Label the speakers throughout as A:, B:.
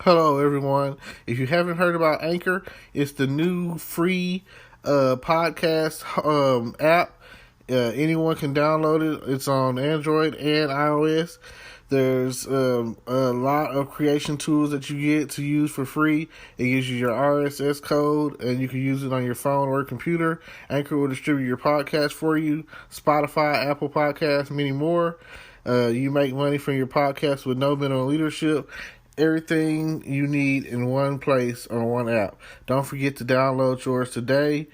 A: Hello, everyone. If you haven't heard about Anchor, it's the new free podcast app. Anyone can download it. It's on Android and iOS. There's a lot of creation tools that you get to use for free. It gives you your RSS code, and you can use it on your phone or computer. Anchor will distribute your podcast for you. Spotify, Apple Podcasts, many more. You make money from your podcast with no minimum leadership. Everything you need in one place on one app. Don't forget to download yours today,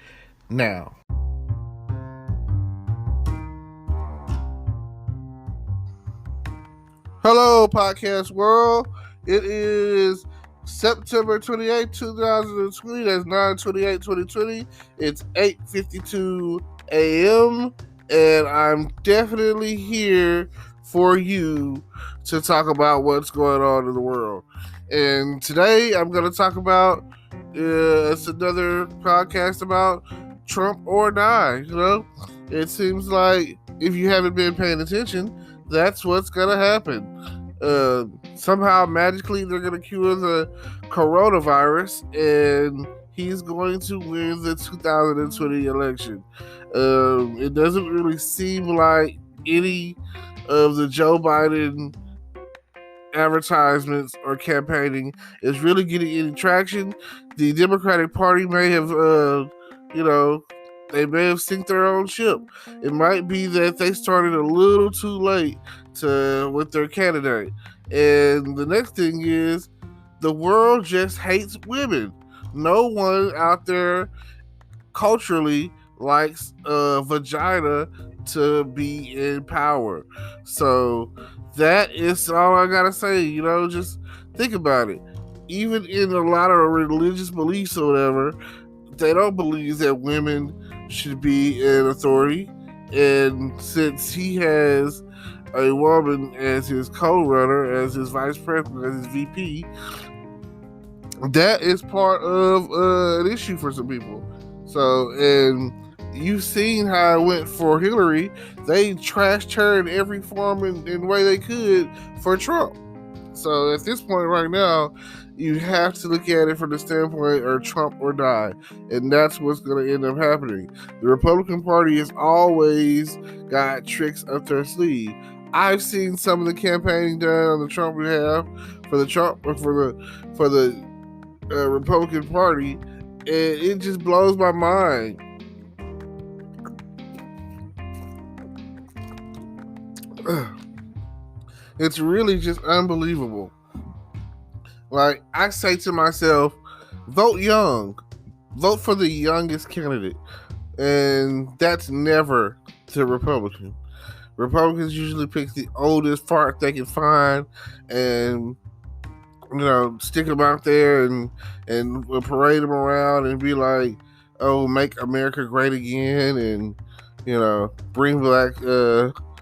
A: now. Hello, podcast world. It is September 28th, 2020. That's 9/28/2020. It's 8:52 a.m. And I'm definitely here for you to talk about what's going on in the world. And today I'm going to talk about it's another podcast about Trump or die. It seems like if you haven't been paying attention, that's what's going to happen. Somehow magically they're going to cure the coronavirus and he's going to win the 2020 election. It doesn't really seem like any of the Joe Biden advertisements or campaigning is really getting any traction. The Democratic Party may have, they may have sunk their own ship. It might be that they started a little too late with their candidate. And the next thing is, the world just hates women. No one out there culturally likes a vagina to be in power. So that is all I gotta say. Just think about it. Even in a lot of religious beliefs or whatever, they don't believe that women should be in authority. And since he has a woman as his co-runner, as his vice president, as his VP, that is part of an issue for some people. So, and you've seen how it went for Hillary. They trashed her in every form and way they could for Trump. So at this point right now, you have to look at it from the standpoint of Trump or die. And that's what's going to end up happening. The Republican Party has always got tricks up their sleeve. I've seen some of the campaigning done on the Trump behalf for the Republican Party, and it just blows my mind. It's really just unbelievable. Like, I say to myself, vote young. Vote for the youngest candidate. And that's never the Republican. Republicans usually pick the oldest fart they can find and stick them out there and parade them around and be like, oh, make America great again, and bring back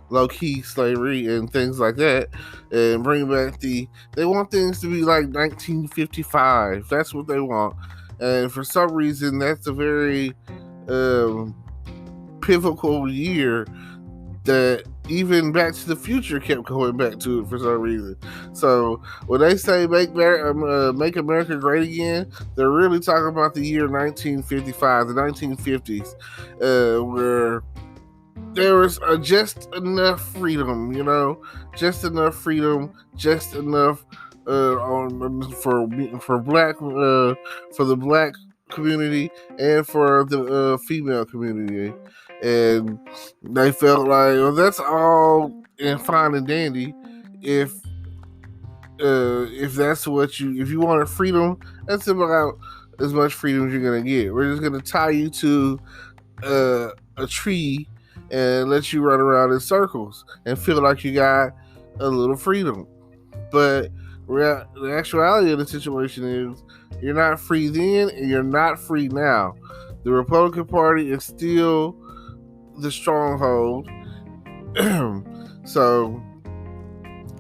A: low-key slavery and things like that, and bring back they want things to be like 1955. That's what they want. And for some reason, that's a very pivotal year that even Back to the Future kept going back to it for some reason. So when they say make America great again, they're really talking about the year 1955, the 1950s, where there was just enough freedom, just enough freedom, just enough for the black community and for the female community. And they felt like, well, that's all fine and dandy if that's what if you wanted freedom, that's about as much freedom as you're gonna get. We're just gonna tie you to a tree and let you run around in circles and feel like you got a little freedom. But the actuality of the situation is you're not free then and you're not free now. The Republican Party is still the stronghold. So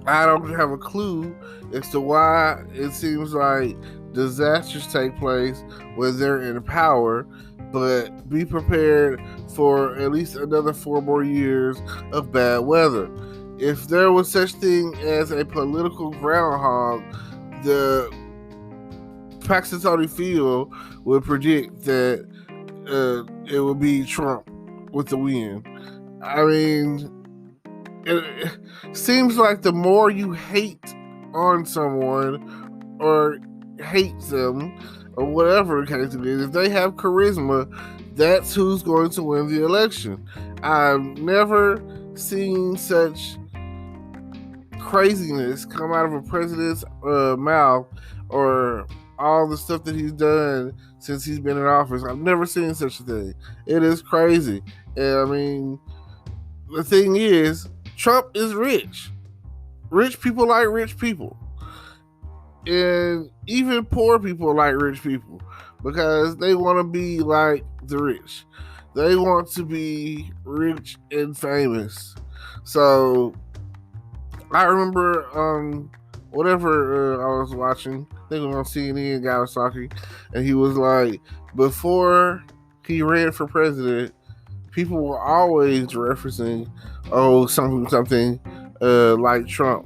A: I don't have a clue as to why it seems like disasters take place when they're in power, but be prepared for at least another 4 more years of bad weather. If there was such thing as a political groundhog, the Paxton Field would predict that it would be Trump with the win. I mean, it seems like the more you hate on someone or hate them or whatever the case it is, if they have charisma, that's who's going to win the election. I've never seen such craziness come out of a president's mouth, or all the stuff that he's done since he's been in office. I've never seen such a thing. It is crazy. And I mean, the thing is, Trump is rich. Rich people like rich people. And even poor people like rich people because they want to be like the rich. They want to be rich and famous. So I remember whatever I was watching, I think it was on CNN, guy was talking, and he was like, before he ran for president, people were always referencing, something like Trump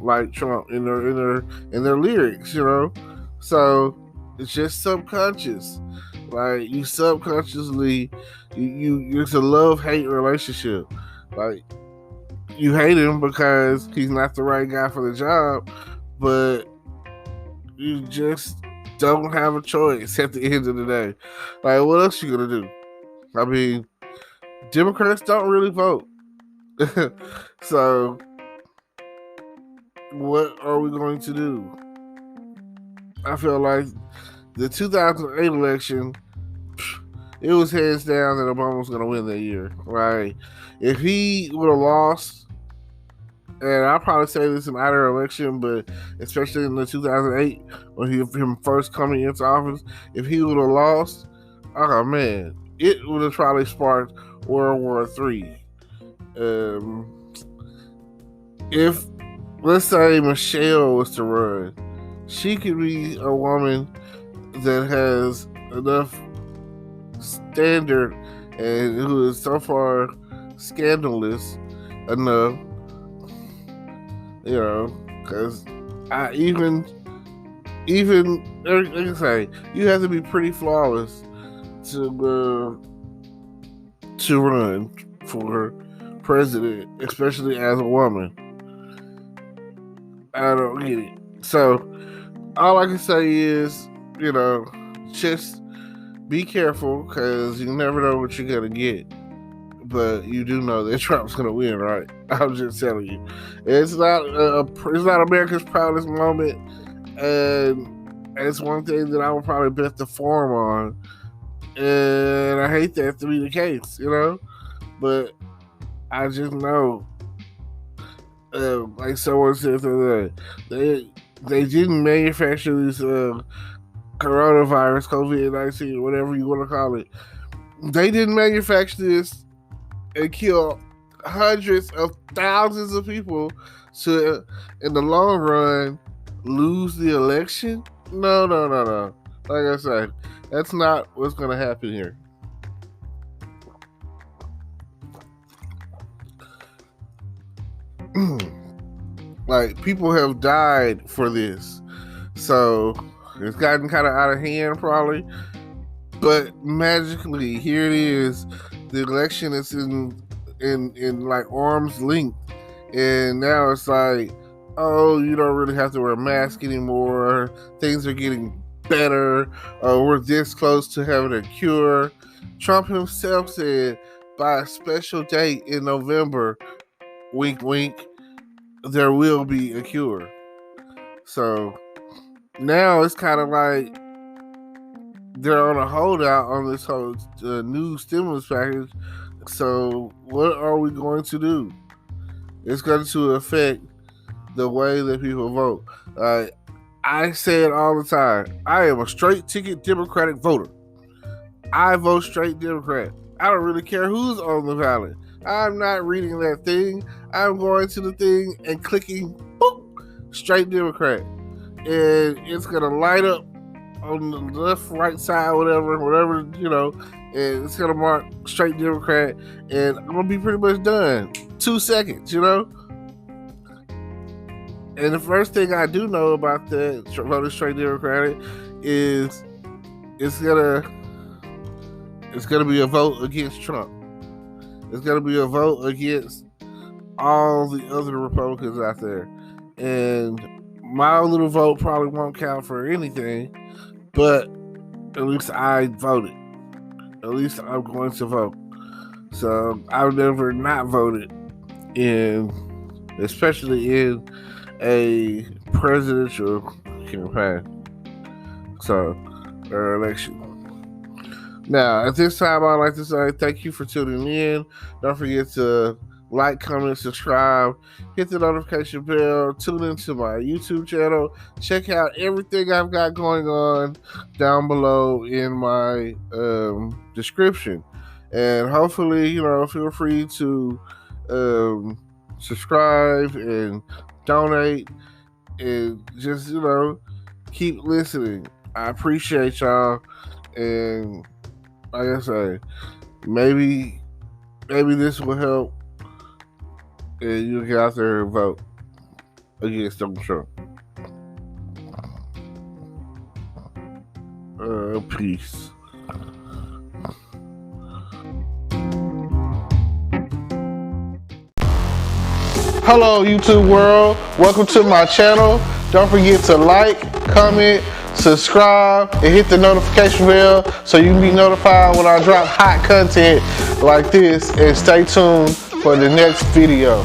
A: in their lyrics, you know. So it's just subconscious. Like you subconsciously, it's a love-hate relationship. Like you hate him because he's not the right guy for the job, but you just don't have a choice at the end of the day. Like what else you gonna do? I mean, Democrats don't really vote. So what are we going to do? I feel like the 2008 election, it was hands down that Obama was going to win that year. Right? If he would have lost, and I'll probably say this in either election, but especially in the 2008 when him first coming into office, if he would have lost, oh man, it would have probably sparked World War III. If let's say Michelle was to run, she could be a woman that has enough standard and who is so far scandalous enough, you know, because I even like I say, you have to be pretty flawless to run for president, especially as a woman. I don't get it. So all I can say is, you know, just be careful because you never know what you're gonna get. But you do know that Trump's gonna win, right? I'm just telling you, it's not America's proudest moment, and it's one thing that I would probably bet the farm on. And I hate that to be the case, you know, but I just know. Like someone said the other day, they didn't manufacture this coronavirus, COVID-19, whatever you want to call it. They didn't manufacture this and kill hundreds of thousands of people to, in the long run, lose the election. No. Like I said, that's not what's going to happen here. Like people have died for this, so it's gotten kind of out of hand probably, but magically here it is, the election is in like arm's length, and now it's like, oh, you don't really have to wear a mask anymore, things are getting better, we're this close to having a cure. Trump himself said by a special date in November, wink wink, there will be a cure. So now it's kind of like they're on a holdout on this whole new stimulus package. So what are we going to do? It's going to affect the way that people vote. I say it all the time. I am a straight ticket Democratic voter. I vote straight Democrat. I don't really care who's on the ballot. I'm not reading that thing. I'm going to the thing and clicking boop, straight Democrat. And it's going to light up on the left, right side, whatever, you know, and it's going to mark straight Democrat. And I'm going to be pretty much done. 2 seconds, you know? And the first thing I do know about that voting straight Democratic is it's gonna be a vote against Trump. It's gonna be a vote against all the other Republicans out there. And my little vote probably won't count for anything, but at least I voted. At least I'm going to vote. So I've never not voted especially in a presidential campaign. So, or election. Now, at this time, I'd like to say thank you for tuning in. Don't forget to like, comment, subscribe, hit the notification bell, tune into my YouTube channel. Check out everything I've got going on down below in my description. And hopefully, feel free to subscribe and donate and just, keep listening. I appreciate y'all. And like I say, maybe this will help, and you get out there and vote against Donald Trump. Peace. Hello, YouTube world. Welcome to my channel. Don't forget to like, comment, subscribe, and hit the notification bell so you can be notified when I drop hot content like this, and stay tuned for the next video.